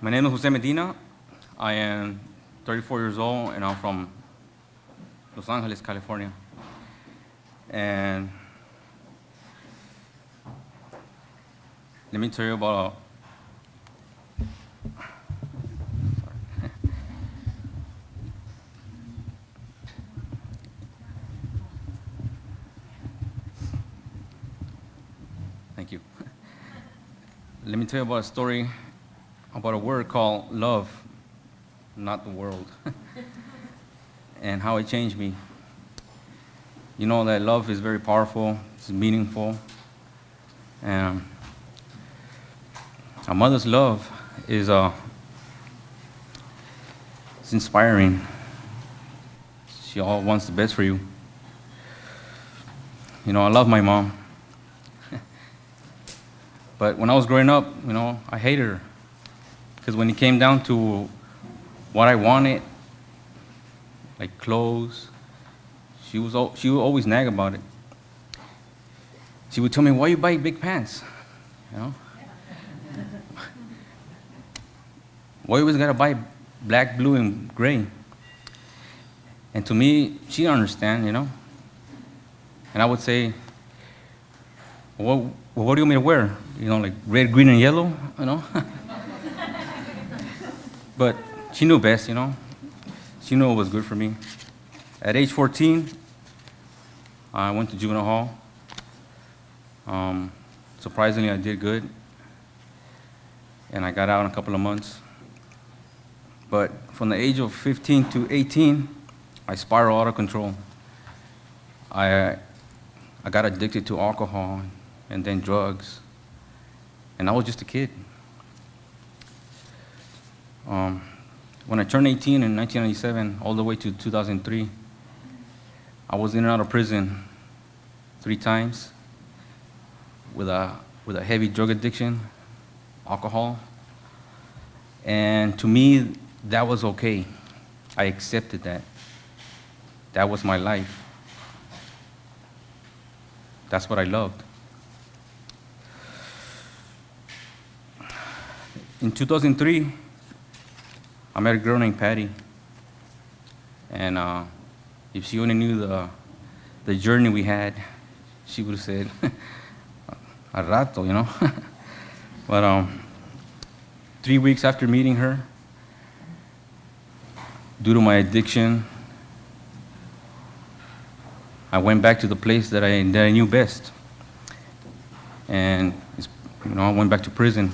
My name is Jose Medina. I am 34 years old, and I'm from Los Angeles, California. And let me tell you about. Thank you. Let me tell you about a story about a word called love, not the world, and how it changed me. You know that love is very powerful, it's meaningful, and a mother's love is it's inspiring. She always wants the best for you. You know, I love my mom, but when I was growing up, you know, I hated her. Because when it came down to what I wanted, like clothes, she would always nag about it. She would tell me, "Why you buy big pants? You know? Why you always gotta buy black, blue, and gray?" And to me, she didn't understand, you know. And I would say, "Well, what do you want me to wear? You know, like red, green, and yellow, you know?" But she knew best, you know. She knew what was good for me. At age 14, I went to juvenile hall. Surprisingly, I did good, and I got out in a couple of months. But from the age of 15 to 18, I spiraled out of control. I got addicted to alcohol and then drugs, and I was just a kid. When I turned 18 in 1997, all the way to 2003, I was in and out of prison 3 times with a heavy drug addiction, alcohol. And to me, that was okay. I accepted that. That was my life. That's what I loved. In 2003, I met a girl named Patty, and if she only knew the journey we had, she would have said, "A rato," you know. But 3 weeks after meeting her, due to my addiction, I went back to the place that I knew best, and you know, I went back to prison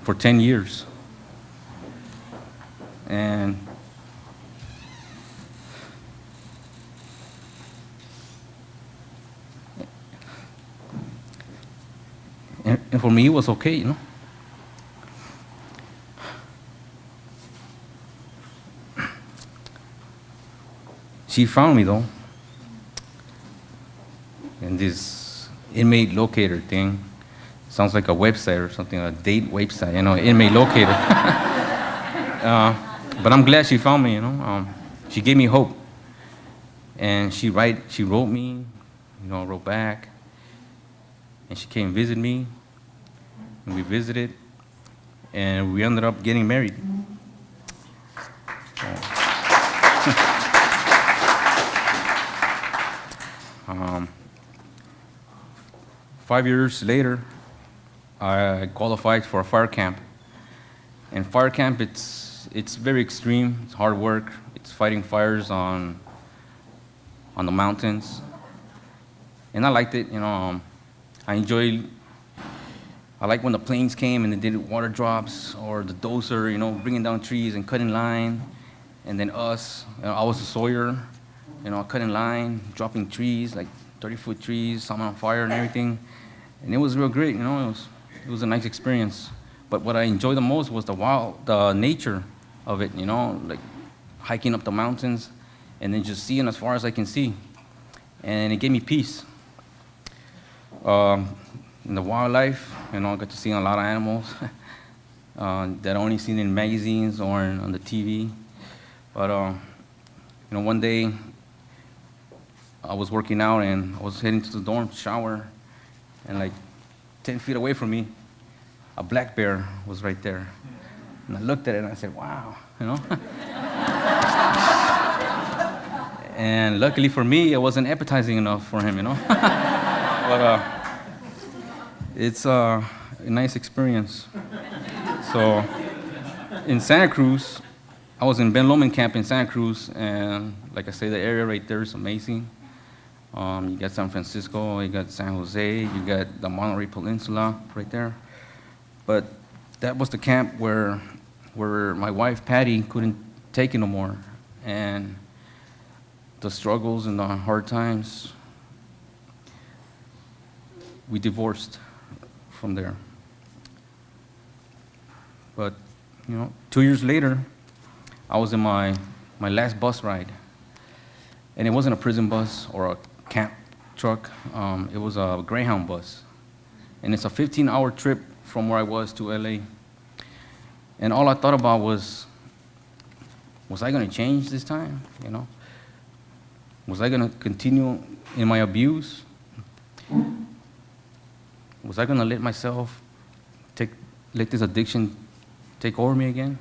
for 10 years. And for me, it was okay, you know. She found me, though, in this inmate locator thing. Sounds like a website or something, a date website, you know, inmate locator. But I'm glad she found me, you know. She gave me hope. And she wrote me, you know, wrote back. And she came visit me. And we visited. And we ended up getting married. So, 5 years later, I qualified for a fire camp. And fire camp, it's very extreme. It's hard work. It's fighting fires on the mountains, and I liked it. You know, I like when the planes came and they did water drops, or the dozer, you know, bringing down trees and cutting line, and then us. You know, I was a sawyer, you know, cutting line, dropping trees, like 30-foot trees, some on fire and everything, and it was real great. You know, it was a nice experience. But what I enjoyed the most was the nature of it, you know, like hiking up the mountains and then just seeing as far as I can see. And it gave me peace. In the wildlife, you know, I got to see a lot of animals that I only seen in magazines or on the TV. But, you know, one day I was working out and I was heading to the dorm to shower, and like 10 feet away from me, a black bear was right there. And I looked at it and I said, wow, you know? And luckily for me, it wasn't appetizing enough for him, you know? But it's a nice experience. So in Santa Cruz, I was in Ben Lomond camp in Santa Cruz, and like I say, the area right there is amazing. You got San Francisco, you got San Jose, you got the Monterey Peninsula right there. But that was the camp where my wife, Patty, couldn't take it no more. And the struggles and the hard times, we divorced from there. But, 2 years later, I was in my last bus ride. And it wasn't a prison bus or a camp truck. It was a Greyhound bus. And it's a 15-hour trip from where I was to LA. And all I thought about was I going to change this time, Was I going to continue in my abuse? Was I going to let myself let this addiction take over me again?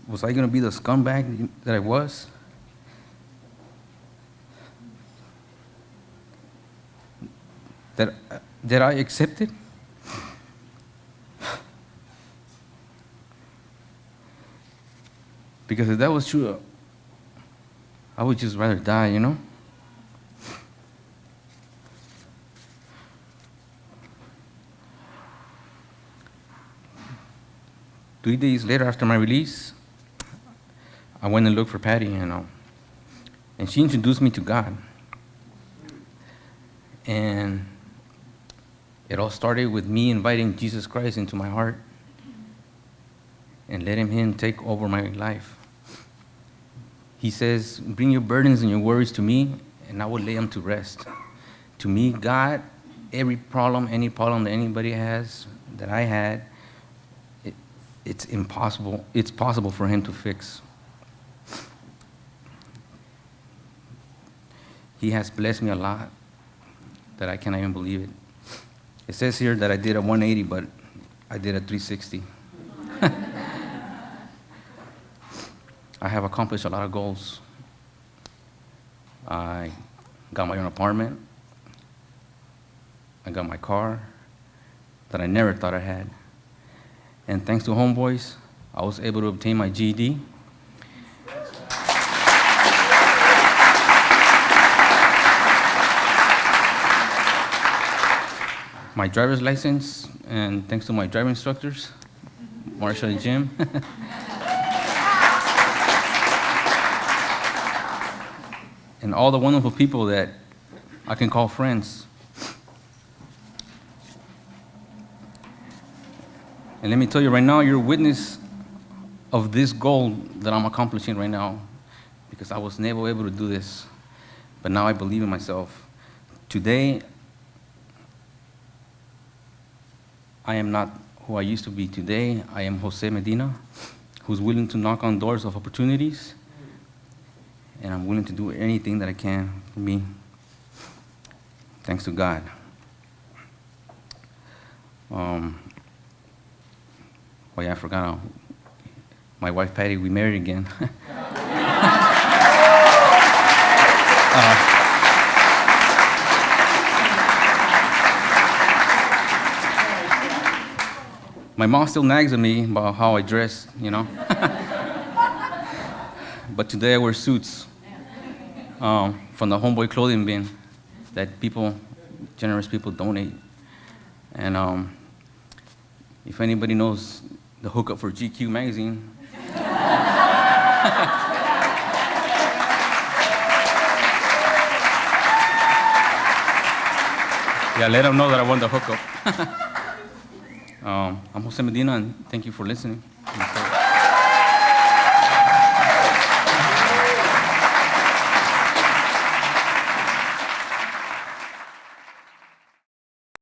Was I going to be the scumbag that I was? Did I accept it? Because if that was true, I would just rather die, 3 days later after my release, I went and looked for Patty, and she introduced me to God. And it all started with me inviting Jesus Christ into my heart and letting him take over my life. He says, bring your burdens and your worries to me, and I will lay them to rest. To me, God, any problem that anybody has, that I had, it's impossible. It's possible for him to fix. He has blessed me a lot that I cannot even believe it. It says here that I did a 180, but I did a 360. I have accomplished a lot of goals. I got my own apartment. I got my car that I never thought I had. And thanks to Homeboys, I was able to obtain my GED. My driver's license, and thanks to my driving instructors, Marsha and Jim. And all the wonderful people that I can call friends. And let me tell you right now, you're a witness of this goal that I'm accomplishing right now, because I was never able to do this. But now I believe in myself. Today, I am not who I used to be. Today, I am Jose Medina, who's willing to knock on doors of opportunities, and I'm willing to do anything that I can for me, thanks to God. Oh yeah, I forgot. My wife Patty, we married again. My mom still nags at me about how I dress, But today I wear suits from the Homeboy clothing bin that generous people donate. And if anybody knows the hookup for GQ magazine, yeah, let them know that I won the hookup. I'm Jose Medina, and thank you for listening.